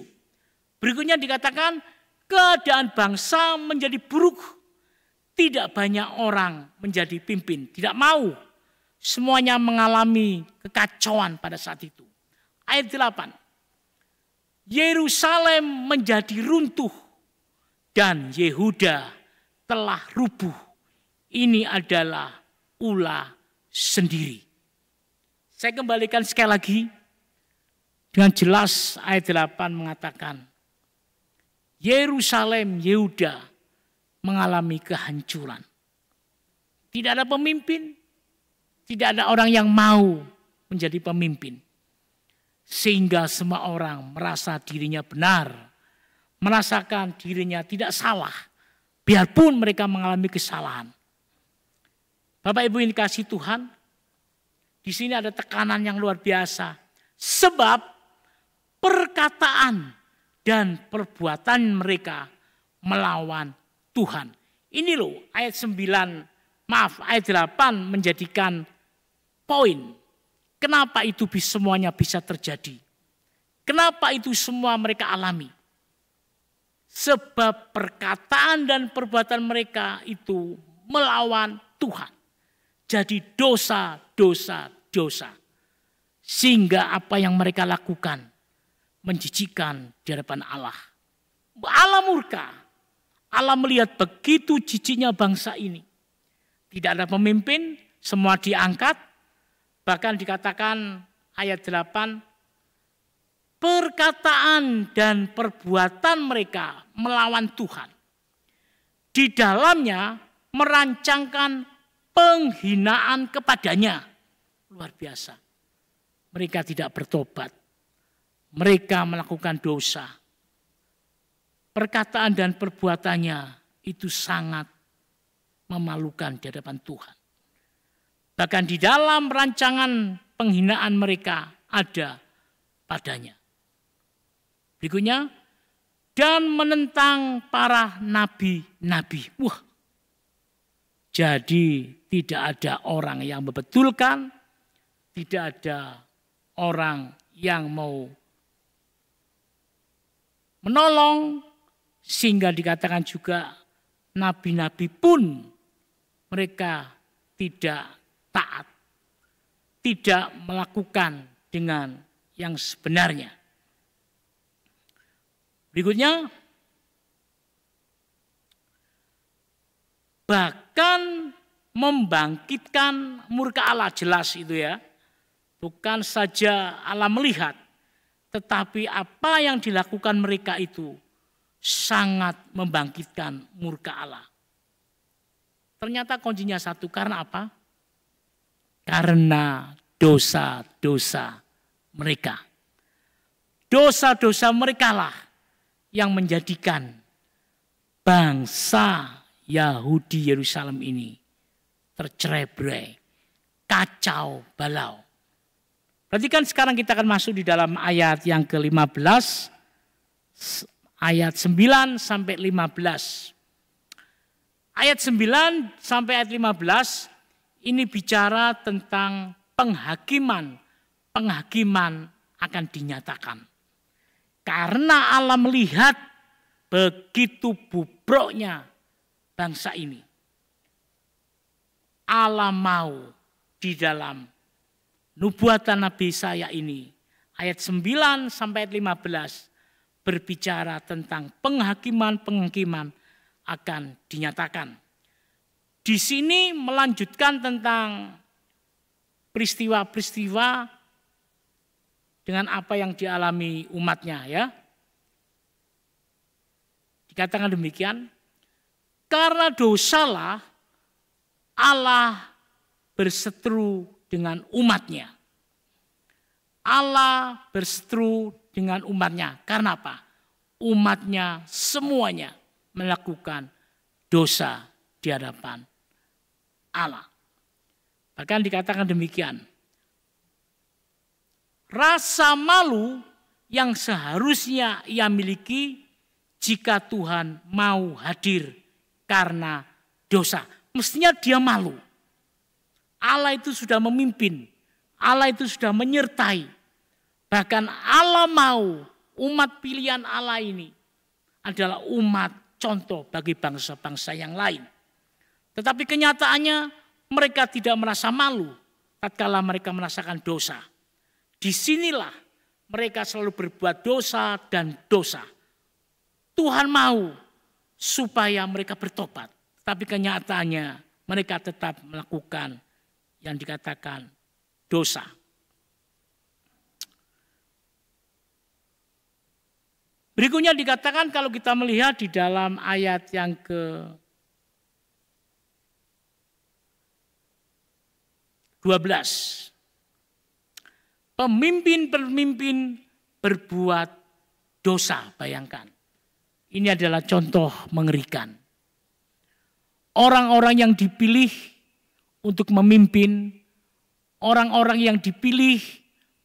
Berikutnya dikatakan keadaan bangsa menjadi buruk. Tidak banyak orang menjadi pimpin, tidak mau. Semuanya mengalami kekacauan pada saat itu. Ayat 8. Yerusalem menjadi runtuh dan Yehuda telah rubuh. Ini adalah ulah sendiri. Saya kembalikan sekali lagi. Dengan jelas ayat 8 mengatakan Yerusalem, Yehuda mengalami kehancuran. Tidak ada pemimpin, tidak ada orang yang mau menjadi pemimpin. Sehingga semua orang merasa dirinya benar, merasakan dirinya tidak salah, biarpun mereka mengalami kesalahan. Bapak Ibu yang dikasihi Tuhan, di sini ada tekanan yang luar biasa. Sebab perkataan dan perbuatan mereka melawan Tuhan. Ini loh ayat 8 menjadikan poin. Kenapa itu semuanya bisa terjadi? Kenapa itu semua mereka alami? Sebab perkataan dan perbuatan mereka itu melawan Tuhan. Jadi dosa. Sehingga apa yang mereka lakukan menjijikkan di hadapan Allah. Allah murka. Allah melihat begitu jijiknya bangsa ini. Tidak ada pemimpin, semua diangkat. Bahkan dikatakan ayat 8, perkataan dan perbuatan mereka melawan Tuhan. Di dalamnya merancangkan penghinaan kepadanya. Luar biasa. Mereka tidak bertobat. Mereka melakukan dosa. Perkataan dan perbuatannya itu sangat memalukan di hadapan Tuhan. Bahkan di dalam rancangan penghinaan mereka ada padanya. Berikutnya, dan menentang para nabi-nabi. Wah, jadi tidak ada orang yang membetulkan, tidak ada orang yang mau menolong, sehingga dikatakan juga nabi-nabi pun mereka tidak taat, tidak melakukan dengan yang sebenarnya. Berikutnya, bahkan membangkitkan murka Allah, jelas itu ya. Bukan saja Allah melihat, tetapi apa yang dilakukan mereka itu sangat membangkitkan murka Allah. Ternyata kuncinya satu, karena apa? Karena dosa-dosa mereka. Dosa-dosa mereka lah yang menjadikan bangsa Yahudi Yerusalem ini tercerai-berai, kacau balau. Perhatikan sekarang kita akan masuk di dalam ayat yang ke-15, ayat 9 sampai 15. Ayat 9 sampai ayat 15 ini bicara tentang penghakiman akan dinyatakan. Karena Allah melihat begitu bubroknya bangsa ini. Allah mau di dalam nubuatan Nabi Yesaya ini, ayat 9 sampai ayat 15, berbicara tentang penghakiman akan dinyatakan. Di sini melanjutkan tentang peristiwa-peristiwa dengan apa yang dialami umatnya ya. Dikatakan demikian, karena dosalah Allah berseteru dengan umatnya. Allah berseteru dengan umatnya. Karena apa? Umatnya semuanya melakukan dosa di hadapan Allah. Bahkan dikatakan demikian. Rasa malu yang seharusnya ia miliki jika Tuhan mau hadir karena dosa. Mestinya dia malu. Allah itu sudah memimpin. Allah itu sudah menyertai. Bahkan Allah mau umat pilihan Allah ini adalah umat contoh bagi bangsa-bangsa yang lain. Tetapi kenyataannya mereka tidak merasa malu tatkala mereka merasakan dosa. Disinilah mereka selalu berbuat dosa dan dosa. Tuhan mau supaya mereka bertobat. Tapi kenyataannya mereka tetap melakukan yang dikatakan dosa. Berikutnya dikatakan kalau kita melihat di dalam ayat yang 12. Pemimpin-pemimpin berbuat dosa, bayangkan. Ini adalah contoh mengerikan. Orang-orang yang dipilih untuk memimpin, orang-orang yang dipilih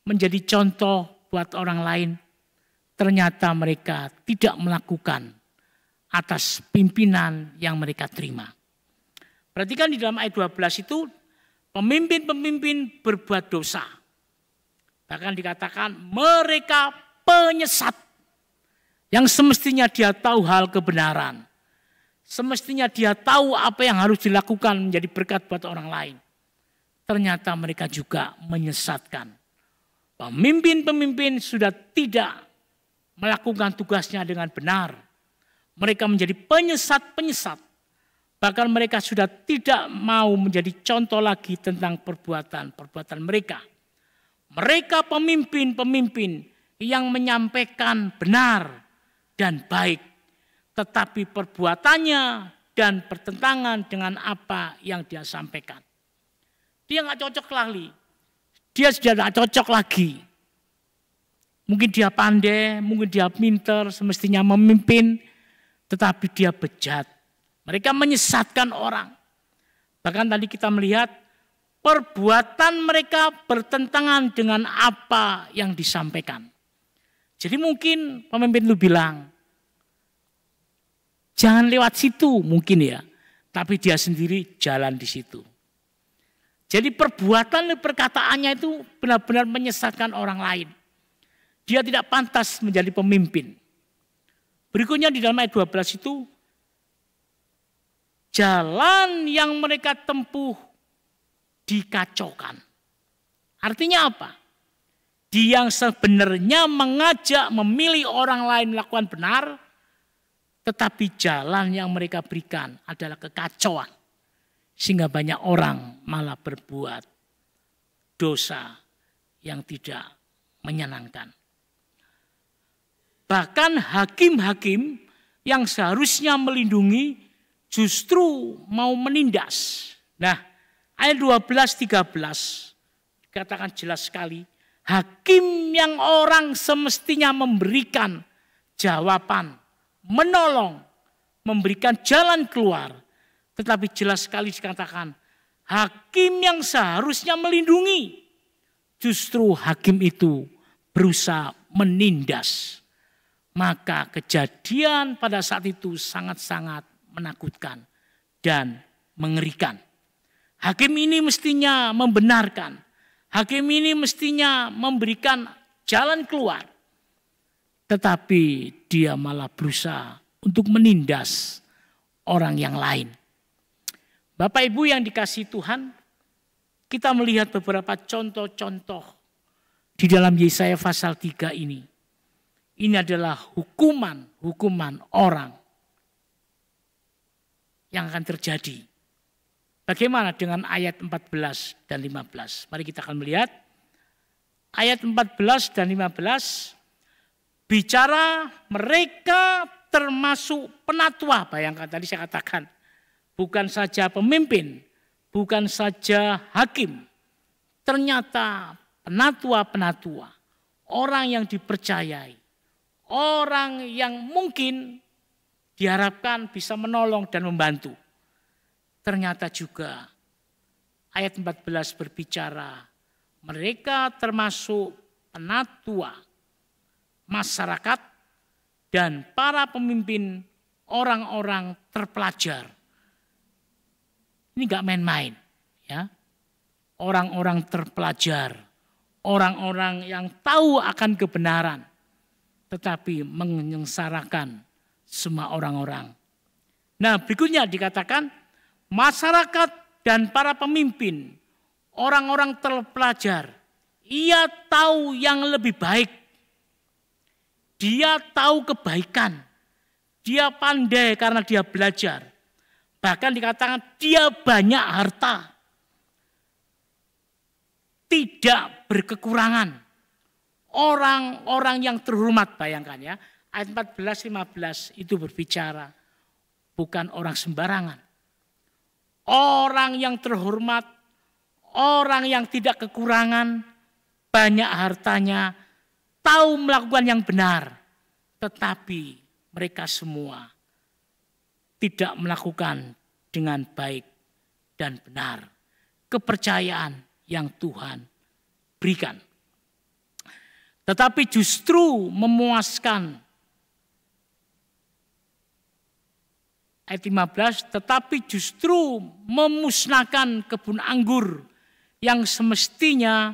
menjadi contoh buat orang lain, ternyata mereka tidak melakukan atas pimpinan yang mereka terima. Perhatikan di dalam ayat 12 itu, pemimpin-pemimpin berbuat dosa. Bahkan dikatakan mereka penyesat. Yang semestinya dia tahu hal kebenaran. Semestinya dia tahu apa yang harus dilakukan menjadi berkat buat orang lain. Ternyata mereka juga menyesatkan. Pemimpin-pemimpin sudah tidak melakukan tugasnya dengan benar. Mereka menjadi penyesat-penyesat. Bahkan mereka sudah tidak mau menjadi contoh lagi tentang perbuatan-perbuatan mereka. Mereka pemimpin-pemimpin yang menyampaikan benar dan baik, tetapi perbuatannya dan bertentangan dengan apa yang dia sampaikan. Dia nggak cocok lagi. Dia sudah nggak cocok lagi. Mungkin dia pandai, mungkin dia pintar, semestinya memimpin, tetapi dia bejat. Mereka menyesatkan orang. Bahkan tadi kita melihat perbuatan mereka bertentangan dengan apa yang disampaikan. Jadi mungkin pemimpin itu bilang, jangan lewat situ mungkin ya. Tapi dia sendiri jalan di situ. Jadi perbuatan dan perkataannya itu benar-benar menyesatkan orang lain. Dia tidak pantas menjadi pemimpin. Berikutnya di dalam ayat 12 itu, jalan yang mereka tempuh dikacaukan. Artinya apa? Dia yang sebenarnya mengajak, memilih orang lain melakukan benar, tetapi jalan yang mereka berikan adalah kekacauan. Sehingga banyak orang malah berbuat dosa yang tidak menyenangkan. Bahkan hakim-hakim yang seharusnya melindungi justru mau menindas. Nah, ayat 12-13 dikatakan jelas sekali. Hakim yang orang semestinya memberikan jawaban, menolong, memberikan jalan keluar. Tetapi jelas sekali dikatakan, hakim yang seharusnya melindungi, justru hakim itu berusaha menindas. Maka kejadian pada saat itu sangat-sangat menakutkan dan mengerikan. Hakim ini mestinya membenarkan. Hakim ini mestinya memberikan jalan keluar. Tetapi dia malah berusaha untuk menindas orang yang lain. Bapak Ibu yang dikasihi Tuhan, kita melihat beberapa contoh-contoh di dalam Yesaya pasal 3 ini. Ini adalah hukuman orang yang akan terjadi. Bagaimana dengan ayat 14 dan 15? Mari kita akan melihat. Ayat 14 dan 15 bicara mereka termasuk penatua. Bayangkan tadi saya katakan. Bukan saja pemimpin, bukan saja hakim. Ternyata penatua-penatua. Orang yang dipercayai. Orang yang mungkin diharapkan bisa menolong dan membantu. Ternyata juga ayat 14 berbicara mereka termasuk penatua masyarakat dan para pemimpin orang-orang terpelajar. Ini gak main-main ya. Orang-orang terpelajar, orang-orang yang tahu akan kebenaran tetapi menyengsarakan semua orang-orang. Nah, berikutnya dikatakan masyarakat dan para pemimpin, orang-orang terpelajar, ia tahu yang lebih baik. Dia tahu kebaikan. Dia pandai karena dia belajar. Bahkan dikatakan dia banyak harta. Tidak berkekurangan. Orang-orang yang terhormat, bayangkan ya. Ayat 14-15 itu berbicara. Bukan orang sembarangan. Orang yang terhormat, orang yang tidak kekurangan, banyak hartanya, tahu melakukan yang benar, tetapi mereka semua tidak melakukan dengan baik dan benar kepercayaan yang Tuhan berikan. Tetapi justru memuaskan, ayat 15, tetapi justru memusnahkan kebun anggur yang semestinya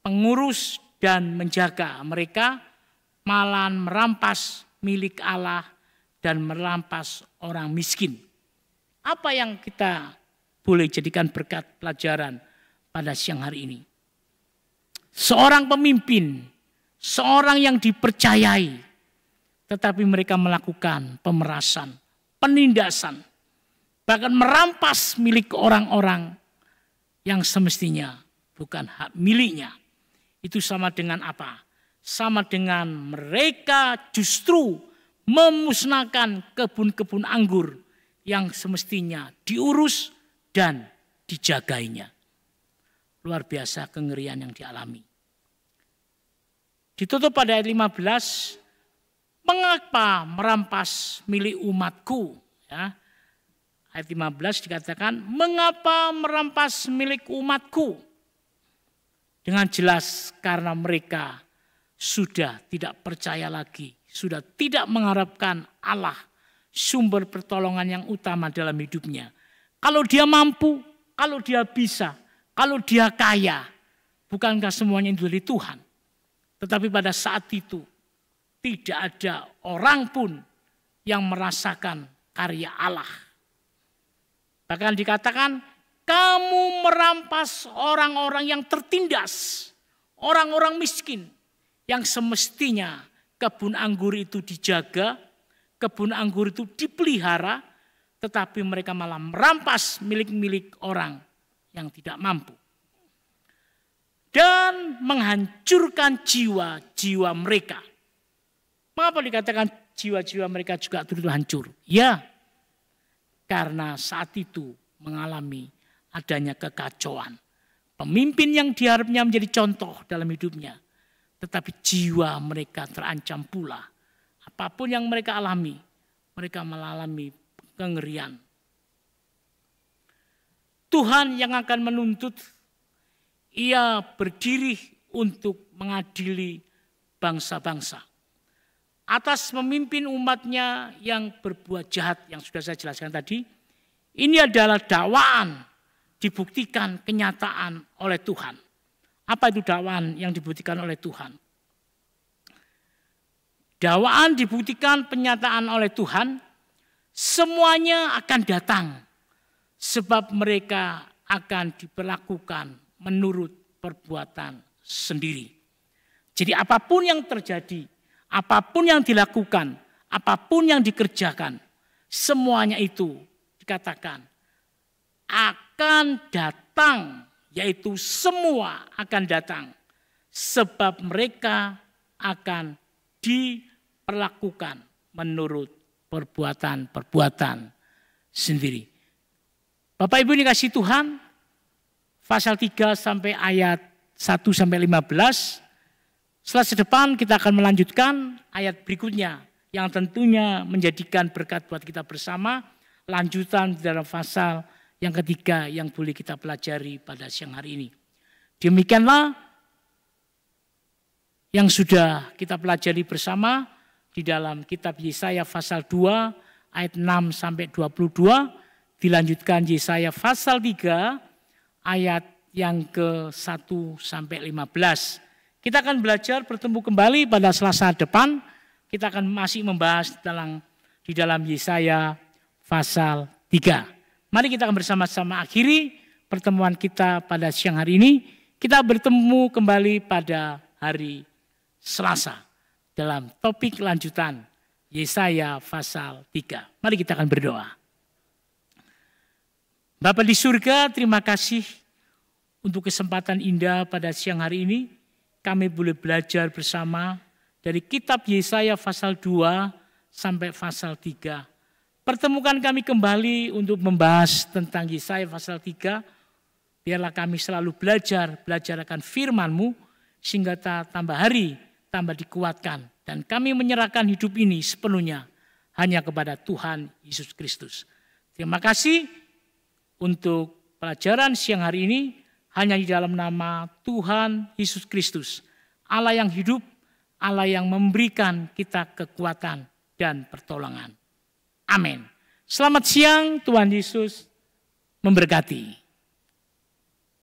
pengurus dan menjaga mereka, malah merampas milik Allah dan merampas orang miskin. Apa yang kita boleh jadikan berkat pelajaran pada siang hari ini? Seorang pemimpin, seorang yang dipercayai, tetapi mereka melakukan pemerasan, penindasan, bahkan merampas milik orang-orang yang semestinya bukan hak miliknya. Itu sama dengan apa? Sama dengan mereka justru memusnahkan kebun-kebun anggur yang semestinya diurus dan dijagainya. Luar biasa kengerian yang dialami. Ditutup pada ayat 15, mengapa merampas milik umatku? Ya. Ayat 15 dikatakan, mengapa merampas milik umatku? Dengan jelas karena mereka sudah tidak percaya lagi, sudah tidak mengharapkan Allah, sumber pertolongan yang utama dalam hidupnya. Kalau dia mampu, kalau dia bisa, kalau dia kaya, bukankah semuanya itu dari Tuhan? Tetapi pada saat itu tidak ada orang pun yang merasakan karya Allah. Bahkan dikatakan, kamu merampas orang-orang yang tertindas, orang-orang miskin, yang semestinya kebun anggur itu dijaga, kebun anggur itu dipelihara, tetapi mereka malah merampas milik-milik orang yang tidak mampu. Dan menghancurkan jiwa-jiwa mereka. Mengapa dikatakan jiwa-jiwa mereka juga turut hancur? Ya, karena saat itu mengalami adanya kekacauan. Pemimpin yang diharapnya menjadi contoh dalam hidupnya, tetapi jiwa mereka terancam pula. Apapun yang mereka alami, mereka mengalami kengerian. Tuhan yang akan menuntut, ia berdiri untuk mengadili bangsa-bangsa. Atas memimpin umatnya yang berbuat jahat, yang sudah saya jelaskan tadi, ini adalah dakwaan dibuktikan kenyataan oleh Tuhan. Apa itu dakwaan yang dibuktikan oleh Tuhan? Dakwaan dibuktikan penyataan oleh Tuhan, semuanya akan datang. Sebab mereka akan diperlakukan menurut perbuatan sendiri. Jadi apapun yang terjadi, apapun yang dilakukan, apapun yang dikerjakan, semuanya itu dikatakan akan datang, yaitu semua akan datang. Sebab mereka akan diperlakukan menurut perbuatan-perbuatan sendiri. Bapak Ibu dikasih Tuhan, pasal 3 sampai ayat 1 sampai 15. Setelah depan kita akan melanjutkan ayat berikutnya yang tentunya menjadikan berkat buat kita bersama. Lanjutan dalam pasal yang ketiga yang boleh kita pelajari pada siang hari ini. Demikianlah yang sudah kita pelajari bersama di dalam kitab Yesaya pasal 2 ayat 6 sampai 22. Dilanjutkan Yesaya pasal 3 ayat yang ke-1 sampai 15. Kita akan belajar bertemu kembali pada Selasa depan. Kita akan masih membahas di dalam Yesaya pasal 3. Mari kita akan bersama-sama akhiri pertemuan kita pada siang hari ini. Kita bertemu kembali pada hari Selasa dalam topik lanjutan Yesaya pasal 3. Mari kita akan berdoa. Bapa di surga, terima kasih untuk kesempatan indah pada siang hari ini. Kami boleh belajar bersama dari kitab Yesaya pasal 2 sampai pasal 3. Pertemukan kami kembali untuk membahas tentang Yesaya pasal 3. Biarlah kami selalu belajar akan firman-Mu, sehingga tambah hari, tambah dikuatkan. Dan kami menyerahkan hidup ini sepenuhnya hanya kepada Tuhan Yesus Kristus. Terima kasih untuk pelajaran siang hari ini, hanya di dalam nama Tuhan Yesus Kristus, Allah yang hidup, Allah yang memberikan kita kekuatan dan pertolongan. Amin. Selamat siang, Tuhan Yesus memberkati.